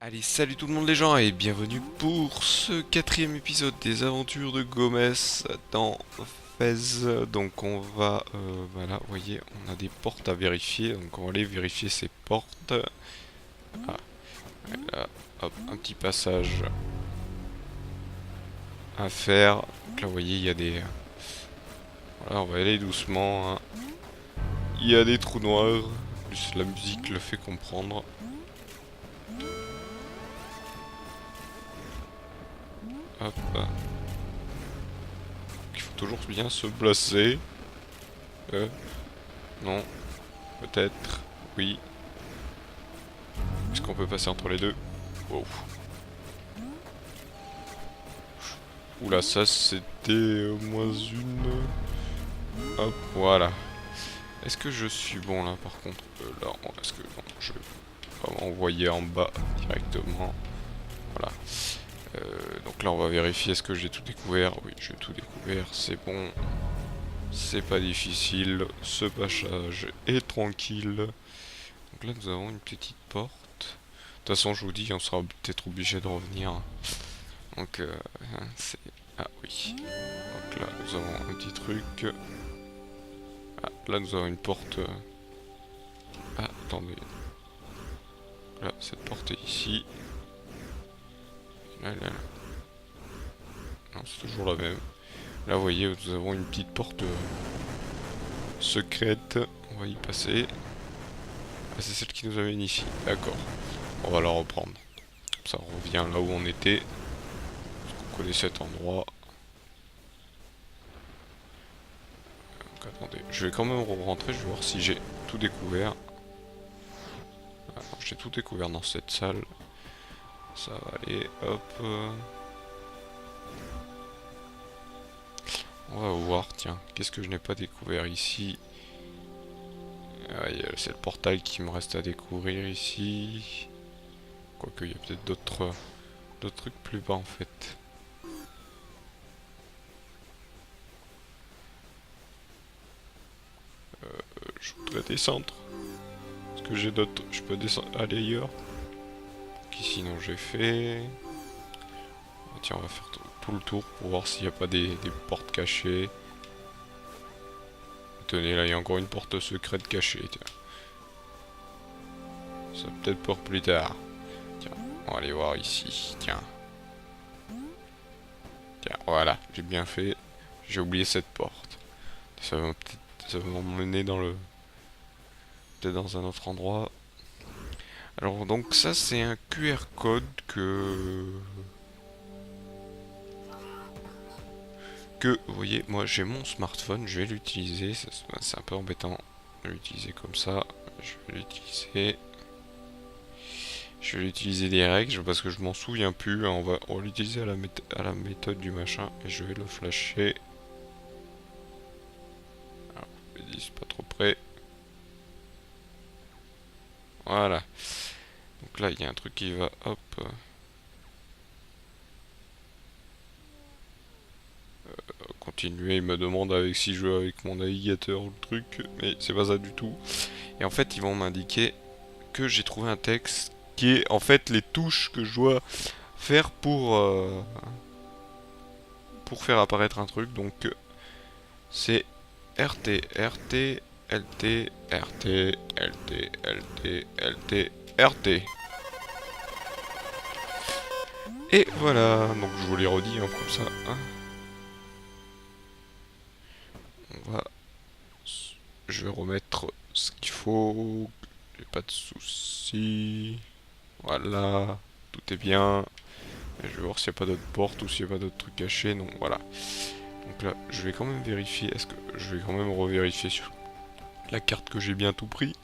Allez, salut tout le monde les gens et bienvenue pour ce quatrième épisode des aventures de Gomez dans Fez. Donc on va, voilà, vous voyez, on a des portes à vérifier, donc on va aller vérifier ces portes. Ah, là, hop, un petit passage à faire. Donc là, vous voyez, il y a des... Voilà, on va aller doucement, hein. Il y a des trous noirs, plus la musique le fait comprendre. Hop. Il faut toujours bien se placer. Non, peut-être, oui. Est-ce qu'on peut passer entre les deux? Wow. Oula, ça c'était moins une. Hop, voilà. Est-ce que je suis bon là par contre? Là, est-ce que non, je vais vraiment envoyer en bas directement. Voilà. Donc là, on va vérifier est-ce que j'ai tout découvert. Oui, j'ai tout découvert, c'est bon. C'est pas difficile. Ce passage est tranquille. Donc là, nous avons une petite porte. De toute façon, je vous dis, on sera peut-être obligé de revenir. Donc, c'est... Ah oui. Donc là, nous avons un petit truc. Ah, là, nous avons une porte. Ah, attendez. Là, cette porte est ici. Là, là, là. Non, c'est toujours la même. Là, vous voyez, nous avons une petite porte secrète. On va y passer. Ah, c'est celle qui nous amène ici. D'accord. On va la reprendre. Ça revient là où on était. Parce qu'on connaît cet endroit. Donc, attendez. Je vais quand même rentrer. Je vais voir si j'ai tout découvert. Ah, j'ai tout découvert dans cette salle. Ça va aller, hop. On va voir, tiens, qu'est-ce que je n'ai pas découvert ici? Ah, c'est le portail qui me reste à découvrir ici. Quoique, il y a peut-être d'autres trucs plus bas en fait. Je voudrais descendre. Est-ce que j'ai d'autres... Je peux descendre, aller ailleurs? Ici, non, j'ai fait... Ah, tiens, on va faire tout le tour pour voir s'il n'y a pas des portes cachées. Tenez, là, il y a encore une porte secrète cachée, tiens. Ça peut-être pour plus tard. Tiens, on va aller voir ici, tiens. Tiens, voilà, j'ai bien fait. J'ai oublié cette porte. Ça va m'emmener dans le... Peut-être dans un autre endroit. Alors donc ça c'est un QR code que vous voyez, moi j'ai mon smartphone, je vais l'utiliser. C'est un peu embêtant de l'utiliser comme ça. Je vais l'utiliser. Je vais l'utiliser direct parce que je m'en souviens plus. On va l'utiliser à la méthode du machin et je vais le flasher. Alors, je me dis c'est pas trop près. Voilà. Donc là il y a un truc qui va hop. Continuer, il me demande avec si je veux avec mon navigateur ou le truc, mais c'est pas ça du tout. Et en fait ils vont m'indiquer que j'ai trouvé un texte qui est en fait les touches que je dois faire pour faire apparaître un truc. Donc c'est RT, RT, LT, RT, LT, LT, LT, RT. Et voilà, donc je vous les redis hein, comme ça. Hein. On va... Je vais remettre ce qu'il faut. J'ai pas de soucis. Voilà, tout est bien. Et je vais voir s'il n'y a pas d'autres portes ou s'il n'y a pas d'autres trucs cachés. Non, voilà. Donc là, je vais quand même vérifier. Est-ce que je vais quand même revérifier sur la carte que j'ai bien tout pris.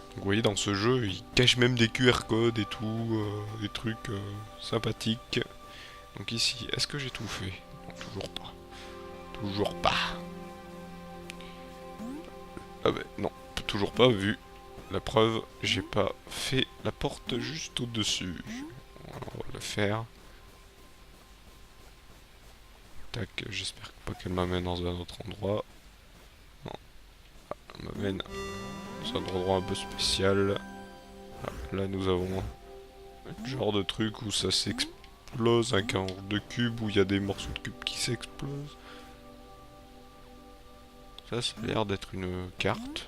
Donc vous voyez, dans ce jeu, il cache même des QR codes et tout, des trucs sympathiques. Donc ici, est-ce que j'ai tout fait? Non, toujours pas. Toujours pas. Ah ben non, toujours pas vu. La preuve, j'ai pas fait la porte juste au-dessus. Voilà, on va le faire. Tac, j'espère pas qu'elle m'amène dans un autre endroit. Non, elle m'amène dans un endroit un peu spécial. Ah, là, nous avons Genre de truc où ça s'explose, un genre de cube où il y a des morceaux de cube qui s'explosent. Ça a l'air d'être une carte.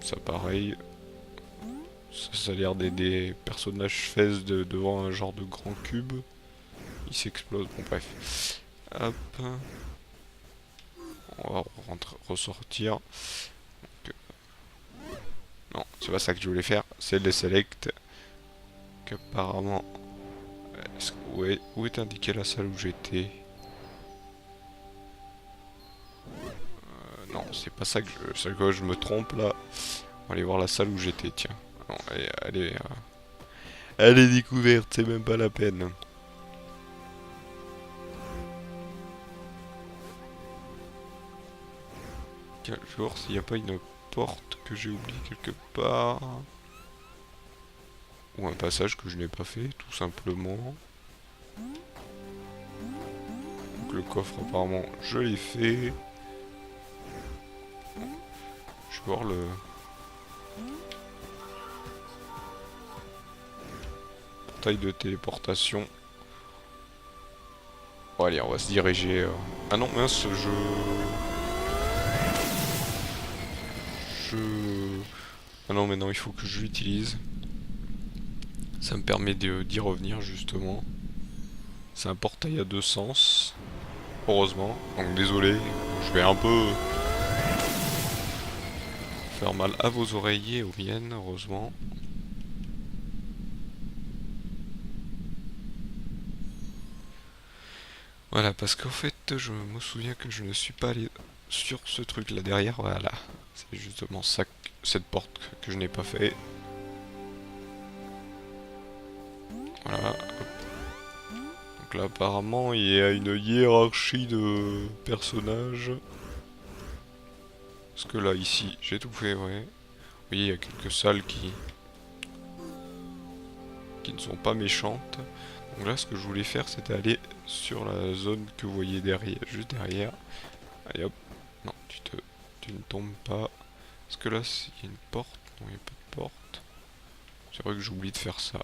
Ça pareil. Ça a l'air des personnages fesses devant un genre de grand cube. Il s'explose, bon bref. Hop. On va ressortir. Donc, non, c'est pas ça que je voulais faire. C'est les select. Qu'apparemment... Où est indiquée la salle où j'étais? Non, c'est pas ça que c'est quoi, je me trompe là. On va aller voir la salle où j'étais, tiens. Non, elle est découverte, c'est même pas la peine. Tiens, je vais voir s'il n'y a pas une porte que j'ai oubliée quelque part. Ou un passage que je n'ai pas fait, tout simplement. Donc le coffre, apparemment, je l'ai fait. Je vais voir le... portail de téléportation. Bon, allez, on va se diriger... Ah non, mince, Ah non, mais non, il faut que je l'utilise. Ça me permet d'y revenir, justement. C'est un portail à deux sens. Heureusement. Donc désolé, je vais un peu... faire mal à vos oreillers, aux miennes, heureusement. Voilà, parce qu'en fait, je me souviens que je ne suis pas allé sur ce truc là derrière, voilà. C'est justement ça, cette porte que je n'ai pas fait. Voilà. Donc là, apparemment, il y a une hiérarchie de personnages. Parce que là, ici, j'ai tout fait, ouais. Oui, il y a quelques salles qui ne sont pas méchantes. Donc là, ce que je voulais faire, c'était aller sur la zone que vous voyez derrière, juste derrière. Allez hop. Non, tu ne tombes pas. Parce que là, il y a une porte. Non, il n'y a pas de porte. C'est vrai que j'oublie de faire ça.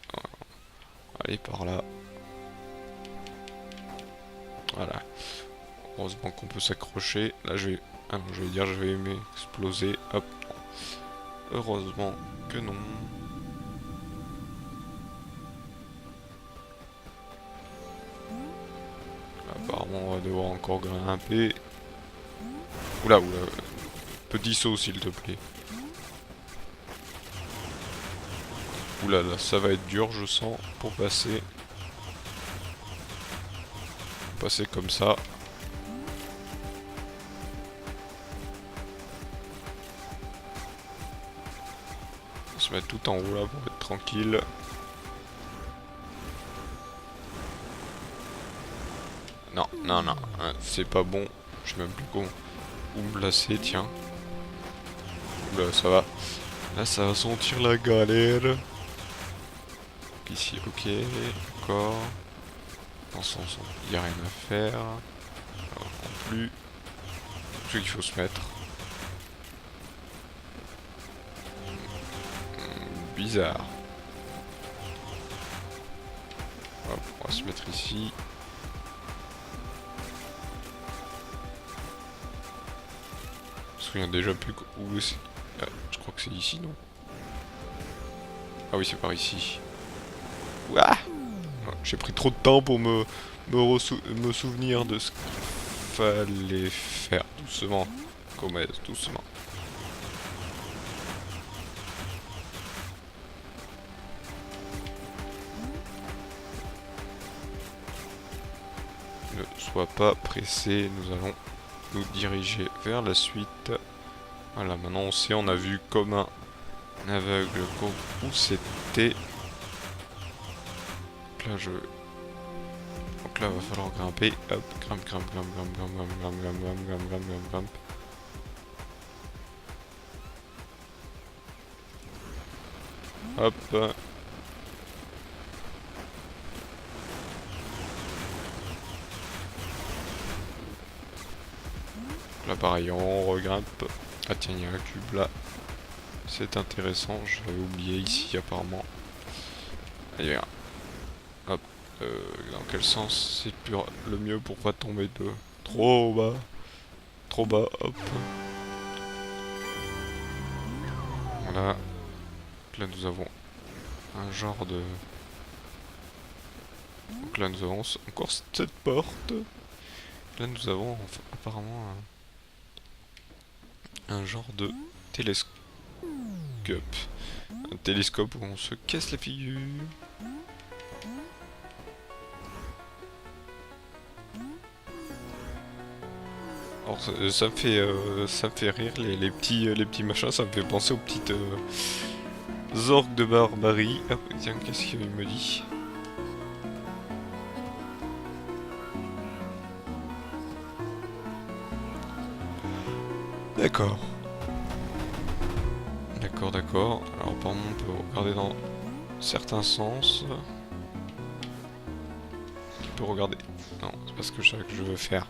Allez, par là. Voilà. Heureusement qu'on peut s'accrocher. Là, je vais... Ah non, je vais dire, je vais m'exploser. Hop. Heureusement que non. Apparemment, on va devoir encore grimper. Oula, oula. Petit saut, s'il te plaît. Oula, là, ça va être dur, je sens, pour passer. Passer comme ça. On va se mettre tout en haut, là, pour être tranquille. Non, non, non, hein, c'est pas bon. Je sais même plus où me placer, tiens. Oula, ça va. Là, ça va sentir la galère. Ici, ok, d'accord. Dans ce sens, il n'y a rien à faire. Alors, non plus. Ce qu'il faut se mettre. Bizarre. Hop, on va se mettre ici. Je me souviens déjà plus où c'est. Ah, je crois que c'est ici, non? Ah oui, c'est par ici. Ouah, j'ai pris trop de temps pour me souvenir de ce qu'il fallait faire. Doucement, Gomez, doucement. Ne sois pas pressé, nous allons nous diriger vers la suite. Voilà, maintenant on sait, on a vu comme un aveugle où c'était. Là, donc là, va falloir grimper. Hop, grimpe, grimpe, grimpe, grimpe, grimpe, grimpe, grimpe, grimpe, grimpe, grimpe, grimpe, grimpe, grimpe. Hop. Là, pareil, on regrimpe. Ah tiens, il y a un cube là. C'est intéressant, j'avais oublié ici apparemment. Allez, hop. Dans quel sens c'est le mieux pour pas tomber de trop bas. Trop bas, hop. Voilà. Donc là nous avons un genre de... Donc là nous avons encore cette porte. Là nous avons apparemment un genre de télescope. Un télescope où on se casse la figure. Alors ça me fait rire les petits machins, ça me fait penser aux petites orques de barbarie. Hop, tiens, qu'est-ce qu'il me dit? D'accord. D'accord, d'accord. Alors apparemment on peut regarder dans certains sens. Tu peux regarder. Non, c'est pas ce que je veux faire.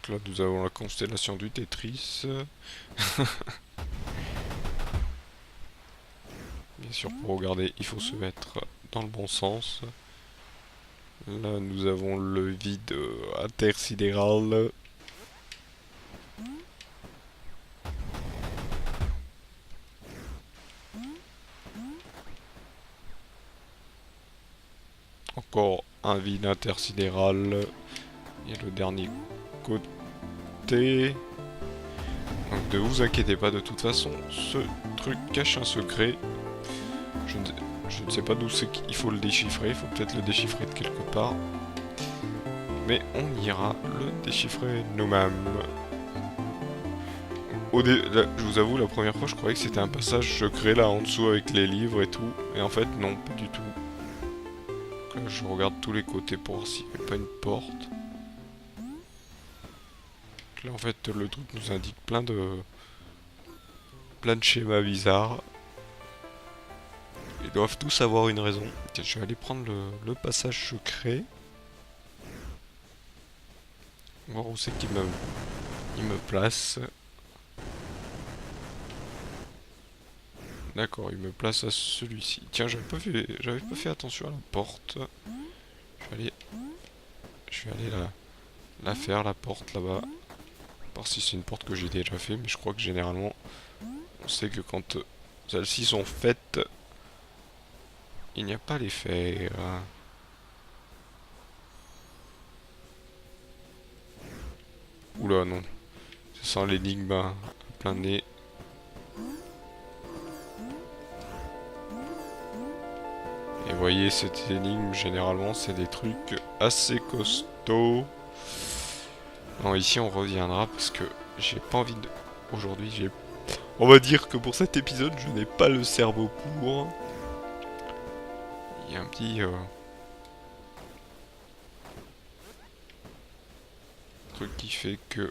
Donc là nous avons la constellation du Tetris. Bien sûr pour regarder il faut se mettre dans le bon sens. Là nous avons le vide intersidéral. Encore un vide intersidéral. Et le dernier côté. Donc ne vous inquiétez pas, de toute façon, ce truc cache un secret. Je ne sais pas d'où c'est qu'il faut le déchiffrer, il faut peut-être le déchiffrer de quelque part. Mais on ira le déchiffrer nous-mêmes. Là, je vous avoue, la première fois, je croyais que c'était un passage secret là en dessous avec les livres et tout. Et en fait, non, pas du tout. Là, je regarde tous les côtés pour voir s'il n'y a pas une porte. Là, en fait, le truc nous indique plein de schémas bizarres. Ils doivent tous avoir une raison. Tiens, je vais aller prendre le passage secret. Voir où c'est qu'il me place. D'accord, il me place à celui-ci. Tiens, j'avais pas fait attention à la porte. Je vais aller la faire, la porte là-bas. Voir si c'est une porte que j'ai déjà fait, mais je crois que généralement, on sait que quand celles-ci sont faites, il n'y a pas les faire. Oula, non. Ça sent l'énigme à plein nez. Et voyez, cette énigme, généralement, c'est des trucs assez costauds. Non, ici, on reviendra parce que j'ai pas envie de... Aujourd'hui, on va dire que pour cet épisode, je n'ai pas le cerveau pour. Il y a un petit... truc qui fait que...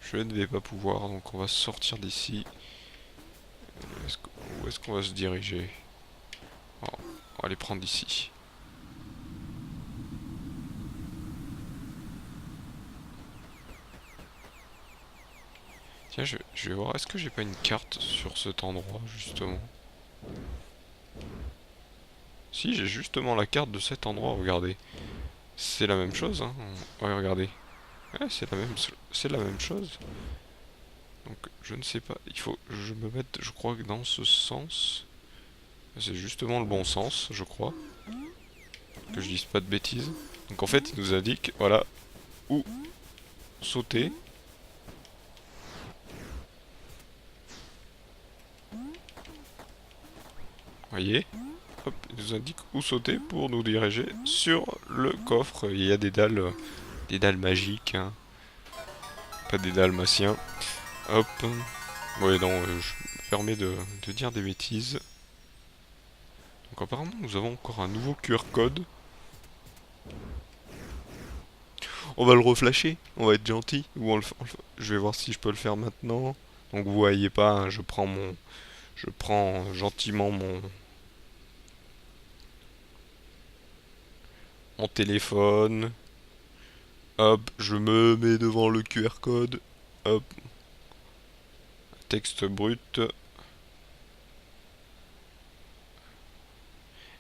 Je ne vais pas pouvoir, donc on va sortir d'ici. Où est-ce qu'on va se diriger? Oh, on va les prendre d'ici. Tiens, je vais voir, est-ce que j'ai pas une carte sur cet endroit, justement? Si, j'ai justement la carte de cet endroit, regardez. C'est la même chose, hein. Ouais, regardez. Ouais, c'est la même chose. Donc, je ne sais pas, il faut que je me mette, je crois que dans ce sens. C'est justement le bon sens, je crois. Que je dise pas de bêtises. Donc en fait, il nous indique, voilà, où sauter. Voyez, hop, il nous indique où sauter pour nous diriger sur le coffre. Il y a des dalles magiques, hein. Pas des dalmatiens. Hop. Ouais, non, je me permets de dire des bêtises. Donc apparemment, nous avons encore un nouveau QR code. On va le reflasher, on va être gentil. Ou je vais voir si je peux le faire maintenant. Donc vous voyez pas, hein, je prends gentiment mon téléphone. Hop, je me mets devant le QR code. Hop. Texte brut.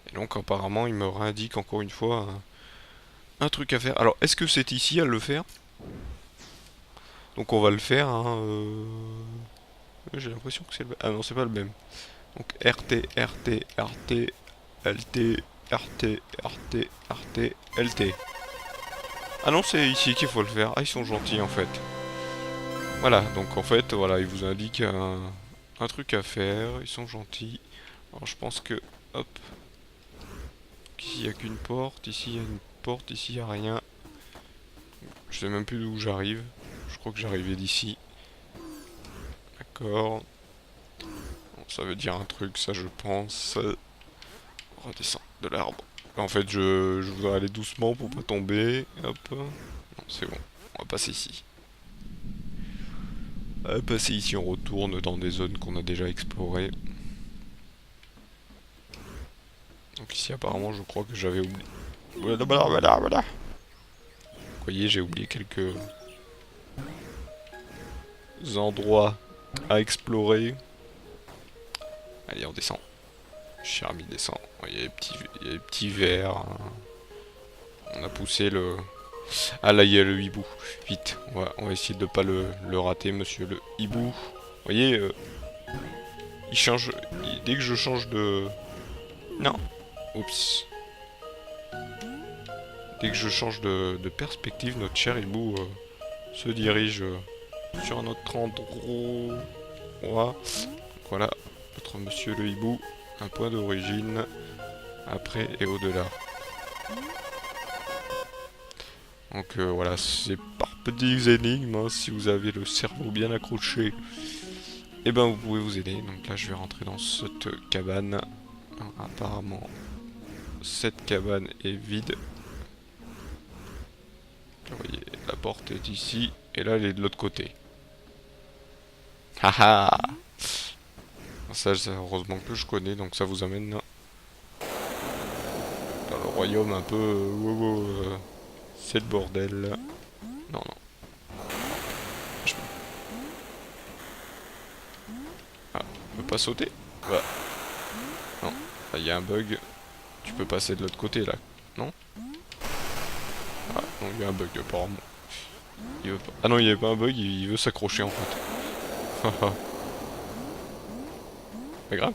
Et donc apparemment il me réindique encore une fois un truc à faire. Alors est-ce que c'est ici à le faire? Donc on va le faire. Hein, j'ai l'impression que c'est le même. Ah non, c'est pas le même. Donc RT, RT, RT, LT, RT, RT, RT, LT. Ah non, c'est ici qu'il faut le faire. Ah, ils sont gentils en fait. Voilà, donc en fait, voilà, ils vous indiquent un truc à faire. Ils sont gentils. Alors je pense que, hop, ici il n'y a qu'une porte, ici il y a une porte, ici il n'y a rien. Je sais même plus d'où j'arrive. Je crois que j'arrivais d'ici. D'accord. Bon, ça veut dire un truc, ça je pense. Redescends de l'arbre. En fait, je voudrais aller doucement pour pas tomber. Hop. Non, c'est bon. On va passer ici. On va passer ici, on retourne dans des zones qu'on a déjà explorées. Donc ici, apparemment, je crois que j'avais oublié. Voilà. Vous voyez, j'ai oublié quelques endroits à explorer. Allez, on descend. Cher ami, descend. Il y a les petits vers. Hein. On a poussé le... Ah là, il y a le hibou. Vite, on va essayer de pas le rater, monsieur le hibou. Vous voyez, il change... dès que je change de... Non. Oups. Dès que je change de perspective, notre cher hibou se dirige sur un autre endroit. Voilà, notre monsieur le hibou. Un point d'origine. Après et au-delà. Donc voilà, c'est par petites énigmes, hein, si vous avez le cerveau bien accroché, et ben vous pouvez vous aider. Donc là je vais rentrer dans cette cabane. Alors, apparemment cette cabane est vide. Vous voyez, la porte est ici, et là elle est de l'autre côté. Haha. Ça heureusement que je connais, donc ça vous amène dans le royaume un peu... c'est le bordel. Non, non. Ah, on peut pas sauter? Bah. Non. Il y a un bug. Tu peux passer de l'autre côté là. Non? Ah, non, il y a un bug apparemment. Il veut pas. Ah non, il n'y avait pas un bug, il veut s'accrocher en fait. Pas grave.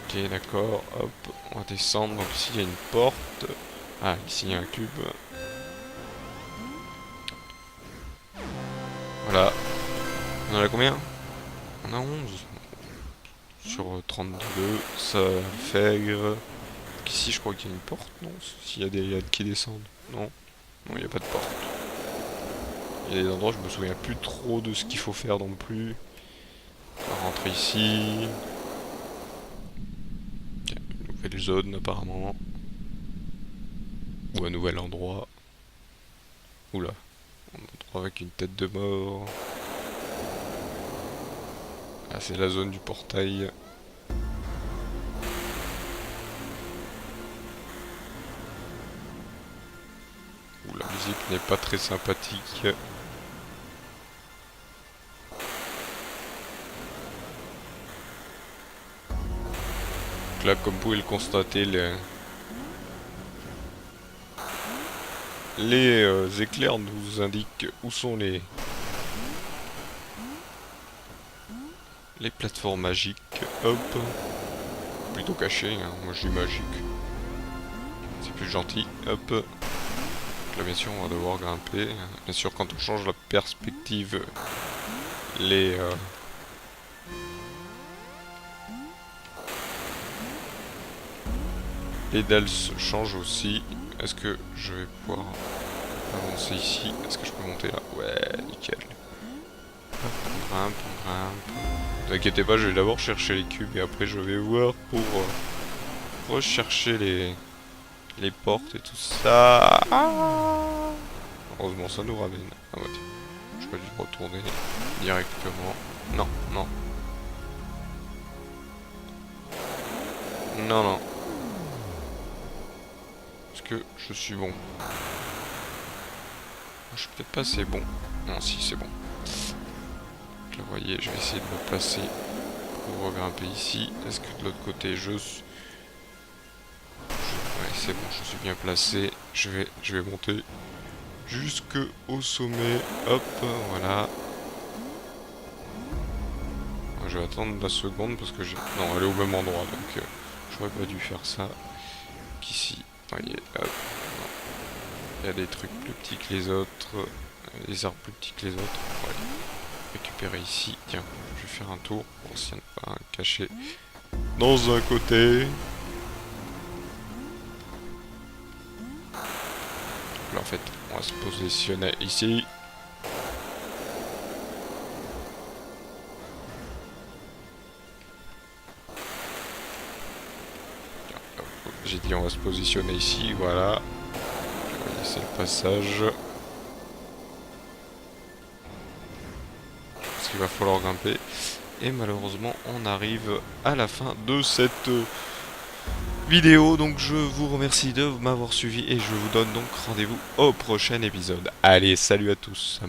Ok, d'accord. Hop, on va descendre. Donc ici il y a une porte. Ah, ici il y a un cube. Voilà. On en a combien? On a 11. Sur 32. Ça fait... Ici je crois qu'il y a une porte, non? S'il y a des yad qui descendent. Non? Non, il n'y a pas de porte. Il y a des endroits, je me souviens plus trop de ce qu'il faut faire non plus. On va rentrer ici. Okay, une nouvelle zone apparemment. Ou un nouvel endroit. Oula. Un endroit avec une tête de mort. Ah, c'est la zone du portail. Où la musique n'est pas très sympathique. Donc là, comme vous pouvez le constater, les éclairs nous indiquent où sont les plateformes magiques. Hop. Plutôt cachées, hein. Moi je suis magique. C'est plus gentil. Hop. Donc là bien sûr on va devoir grimper. Bien sûr quand on change la perspective, les dalles changent aussi. Est-ce que je vais pouvoir avancer ici? Est-ce que je peux monter là? Ouais, nickel. Hop, on grimpe, on grimpe. Ne vous inquiétez pas, je vais d'abord chercher les cubes et après je vais voir pour rechercher les portes et tout ça. Ah, heureusement ça nous ramène. Ah ouais, je vais juste retourner directement. Non, non. Non, non. Est-ce que je suis bon? Je suis peut-être pas assez bon. Non, si, c'est bon. Donc là, vous voyez, je vais essayer de me placer pour regrimper ici. Est-ce que de l'autre côté, ouais, c'est bon, je suis bien placé. Je vais monter jusqu'au sommet. Hop, voilà. Je vais attendre la seconde parce que j'ai... Non, elle est au même endroit, donc j'aurais pas dû faire ça. Qu'ici, vous voyez, hop. Il y a des trucs plus petits que les autres. Des arbres plus petits que les autres. Ouais. Récupérer ici. Tiens, je vais faire un tour pour s'il n'y en a pas un caché dans un côté. Là, en fait, on va se positionner ici. J'ai dit on va se positionner ici, voilà. C'est le passage. Parce qu'il va falloir grimper. Et malheureusement, on arrive à la fin de cette vidéo. Donc je vous remercie de m'avoir suivi et je vous donne donc rendez-vous au prochain épisode. Allez, salut à tous.